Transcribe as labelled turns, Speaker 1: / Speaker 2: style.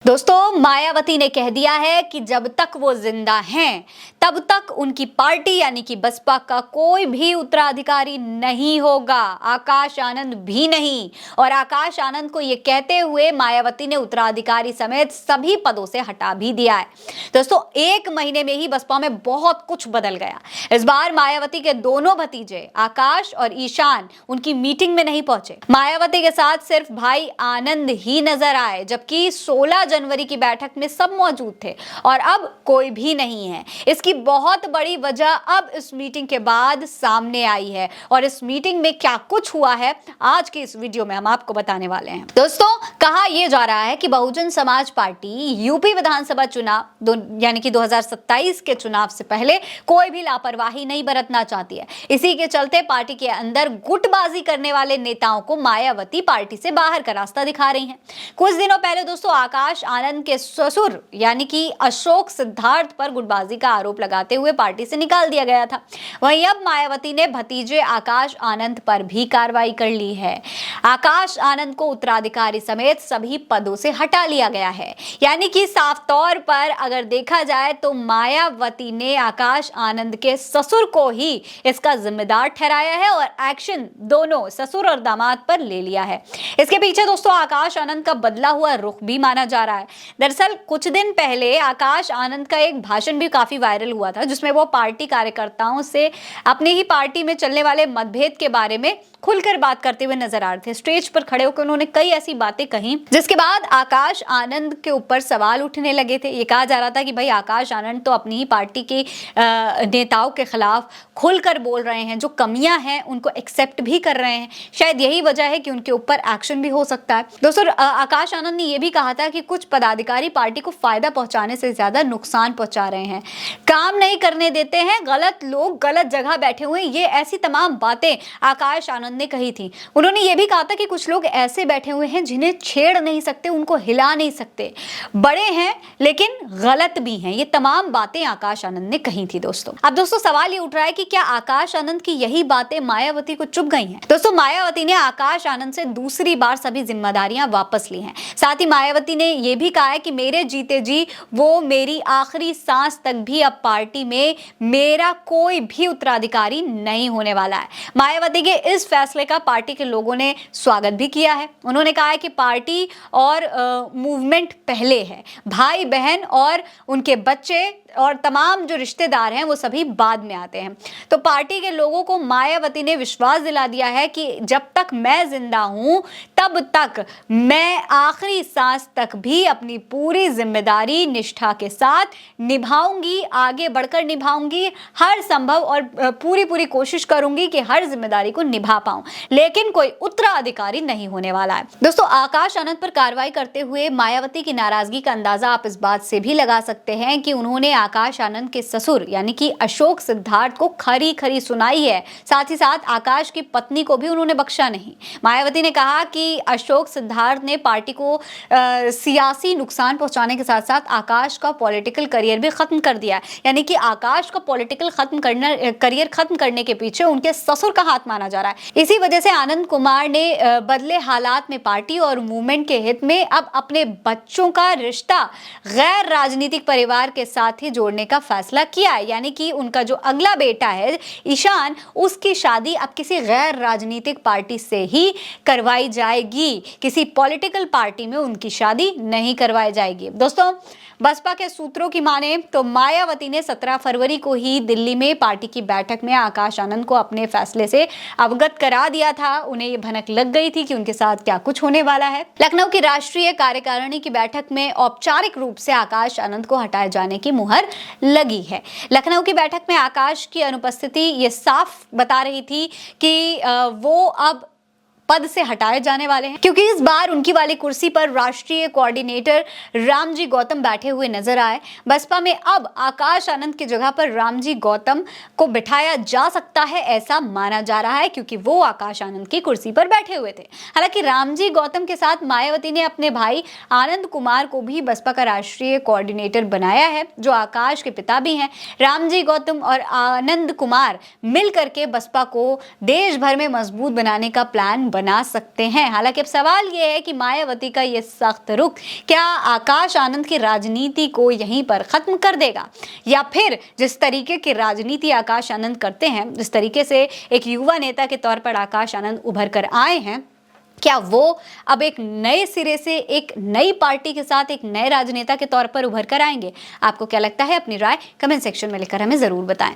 Speaker 1: दोस्तों, मायावती ने कह दिया है कि जब तक वो जिंदा हैं तब तक उनकी पार्टी यानी कि बसपा का कोई भी उत्तराधिकारी नहीं होगा, आकाश आनंद भी नहीं। और आकाश आनंद को ये कहते हुए मायावती ने उत्तराधिकारी समेत सभी पदों से हटा भी दिया है। दोस्तों, एक महीने में ही बसपा में बहुत कुछ बदल गया। इस बार मायावती के दोनों भतीजे आकाश और ईशान उनकी मीटिंग में नहीं पहुंचे। मायावती के साथ सिर्फ भाई आनंद ही नजर आए, जबकि 16 जनवरी की बैठक में सब मौजूद थे और अब कोई भी नहीं है। इसकी बहुत बड़ी वजह अब इस मीटिंग के बाद सामने आई है और इस मीटिंग में क्या कुछ हुआ है आज की इस वीडियो में हम आपको बताने वाले हैं। दोस्तों, कहा यह जा रहा है कि बहुजन समाज पार्टी यूपी विधानसभा चुनाव यानी कि 2027 के चुनाव से पहले कोई भी लापरवाही नहीं बरतना चाहती है। इसी के चलते पार्टी के अंदर गुटबाजी करने वाले नेताओं को मायावती पार्टी से बाहर का रास्ता दिखा रही हैं। कुछ दिनों पहले दोस्तों आकाश आनंद के ससुर यानी कि अशोक सिद्धार्थ पर गुटबाजी का आरोप लगाते हुए पार्टी से निकाल दिया गया था। वहीं अब मायावती ने भतीजे आकाश आनंद पर भी कार्रवाई कर ली है। आकाश आनंद को उत्तराधिकारी समेत सभी पदों से हटा लिया गया है। यानी कि साफ तौर पर अगर देखा जाए तो मायावती ने आकाश आनंद के ससुर को ही इसका जिम्मेदार ठहराया है और एक्शन दोनों ससुर और दामाद पर ले लिया है। इसके पीछे दोस्तों आकाश आनंद का बदला हुआ रुख भी माना जा रहा है। दरअसल कुछ दिन पहले आकाश आनंद का एक भाषण भी काफी वायरल हुआ था, जिसमें वो पार्टी कार्यकर्ताओं से अपनी ही पार्टी में चलने वाले मतभेद के बारे में खुलकर बात करते हुए नजर आ रहे थे। स्टेज पर खड़े होकर उन्होंने कई ऐसी बातें कही जिसके बाद आकाश आनंद के ऊपर सवाल उठने लगे थे। ये कहा जा रहा था कि भाई आकाश आनंद तो अपनी ही पार्टी के नेताओं के खिलाफ खुलकर बोल रहे हैं, जो कमियां हैं उनको एक्सेप्ट भी कर रहे हैं। शायद यही वजह है कि उनके ऊपर एक्शन भी हो सकता है। दोस्तों, आकाश आनंद ने यह भी कहा था कि कुछ पदाधिकारी पार्टी को फायदा पहुंचाने से ज्यादा नुकसान पहुंचा रहे हैं, काम नहीं करने देते हैं, गलत लोग गलत जगह बैठे हुए। ये ऐसी तमाम बातें आकाश आनंद ने कही थी। उन्होंने ये भी कहा था कि कुछ लोग ऐसे बैठे हुए हैं जिन्हें छेड़ नहीं सकते, उनको हिला नहीं सकते, बड़े हैं लेकिन गलत भी हैं। ये तमाम बातें आकाश आनंद ने कही थी। दोस्तों सवाल ये उठ रहा है कि क्या आकाश आनंद की यही बातें मायावती को चुभ गई हैं? दोस्तों, मायावती ने आकाश आनंद से दूसरी बार सभी जिम्मेदारियां वापस ली हैं। साथ ही मायावती ने यह भी कहा है कि मेरे जीते जी वो मेरी आखिरी सांस तक भी अब पार्टी में मेरा कोई भी उत्तराधिकारी नहीं होने वाला है। मायावती के इस फैसले का पार्टी के लोगों ने स्वागत भी किया है। उन्होंने कहा है कि पार्टी और मूवमेंट पहले है, भाई बहन और उनके बच्चे और तमाम जो रिश्तेदार हैं वो सभी बाद में आते हैं। तो पार्टी के लोगों को मायावती ने विश्वास दिला दिया है कि जब तक मैं जिंदा हूं तब तक मैं आखिरी सांस तक भी अपनी पूरी जिम्मेदारी निष्ठा के साथ निभाऊंगी, आगे बढ़कर निभाऊंगी, हर संभव और पूरी कोशिश करूंगी कि हर जिम्मेदारी को निभा पाऊं, लेकिन कोई उत्तराधिकारी नहीं होने वाला है। दोस्तों, आकाश आनंद पर कार्रवाई करते हुए मायावती की नाराजगी का अंदाजा आप इस बात से भी लगा सकते हैं कि उन्होंने आकाश आनंद के ससुर यानी कि अशोक सिद्धार्थ को खरी खरी सुनाई है। साथ ही साथ आकाश की पत्नी को भी उन्होंने बख्शा नहीं। मायावती ने कहा कि अशोक सिद्धार्थ ने पार्टी को सियासी नुकसान पहुंचाने के साथ साथ आकाश का पॉलिटिकल करियर भी खत्म कर दिया। यानी कि आकाश का पॉलिटिकल करियर खत्म करने के पीछे उनके ससुर का हाथ माना जा रहा है। इसी वजह से आनंद कुमार ने बदले हालात में पार्टी और मूवमेंट के हित में अब अपने बच्चों का रिश्ता गैर राजनीतिक परिवार के साथ ही जोड़ने का फैसला किया है। यानी कि उनका जो अगला बेटा है ईशान, उसकी शादी अब किसी गैर राजनीतिक पार्टी से ही करवाई जाएगी, किसी पॉलिटिकल पार्टी में उनकी शादी नहीं करवाई जाएगी। दोस्तों, बसपा के सूत्रों की माने तो मायावती ने 17 फरवरी को ही दिल्ली में पार्टी की बैठक में आकाश आनंद को अपने फैसले से अवगत करा दिया था। उन्हें ये भनक लग गई थी कि उनके साथ क्या कुछ होने वाला है। लखनऊ की राष्ट्रीय कार्यकारिणी की बैठक में औपचारिक रूप से आकाश आनंद को हटाए जाने की मुहर लगी है। लखनऊ की बैठक में आकाश की अनुपस्थिति ये साफ बता रही थी कि वो अब पद से हटाए जाने वाले हैं, क्योंकि इस बार उनकी वाली कुर्सी पर राष्ट्रीय कोऑर्डिनेटर रामजी गौतम बैठे हुए नजर आए। बसपा में अब आकाश आनंद की जगह पर रामजी गौतम को बिठाया जा सकता है, ऐसा माना जा रहा है, क्योंकि वो आकाश आनंद की कुर्सी पर बैठे हुए थे। हालांकि रामजी गौतम के साथ मायावती ने अपने भाई आनंद कुमार को भी बसपा का राष्ट्रीय कोऑर्डिनेटर बनाया है, जो आकाश के पिता भी हैं। रामजी गौतम और आनंद कुमार मिल करके बसपा को देश भर में मजबूत बनाने का प्लान बना सकते हैं। हालांकि अब सवाल ये है कि मायावती का ये सख्त रुख क्या आकाश आनंद की राजनीति को यहीं पर खत्म कर देगा, या फिर जिस तरीके की राजनीति आकाश आनंद करते हैं, जिस तरीके से एक युवा नेता के तौर पर आकाश आनंद उभर कर आए हैं, क्या वो अब एक नए सिरे से एक नई पार्टी के साथ एक नए राजनेता के तौर पर उभर कर आएंगे? आपको क्या लगता है? अपनी राय कमेंट सेक्शन में लिखकर हमें जरूर बताएं।